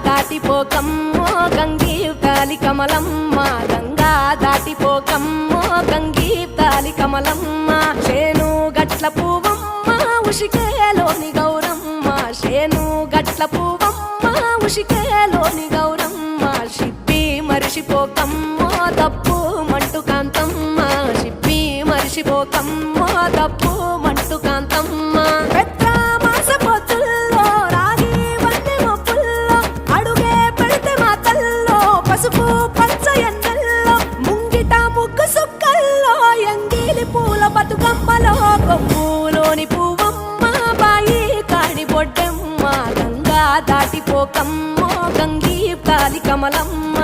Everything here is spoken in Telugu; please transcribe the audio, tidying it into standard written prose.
దాటిపోకమ్మో గంగీతాలి కమలమ్మ గంగా దాటిపోకమ్మో గంగీతాలి కమలమ్మ శేను గట్ల పువ్వమ్మ ఉషికేలోని గౌరమ్మ శేను గట్ల పువ్వమ్మ ఉషికేలోని గౌరమ్మ షిప్పి మరిషిపోకమ్మో తప్పు మంటు కాంతమ్మ షిప్పి మరిషిపోకమ్మో తప్పు మంటు కాంతమ్మ పసుపు పచ్చ ఎండల్లో ముంగిట ముగ్గు సుక్కల్లో ఎంగిలి పూల బతుకమ్మలో కొమ్ములోని పువ్వమ్మ బాయి కాడి బొడ్డెమ్మ గంగా దాటిపోకమ్మో గంగీ కాలి కమలమ్మ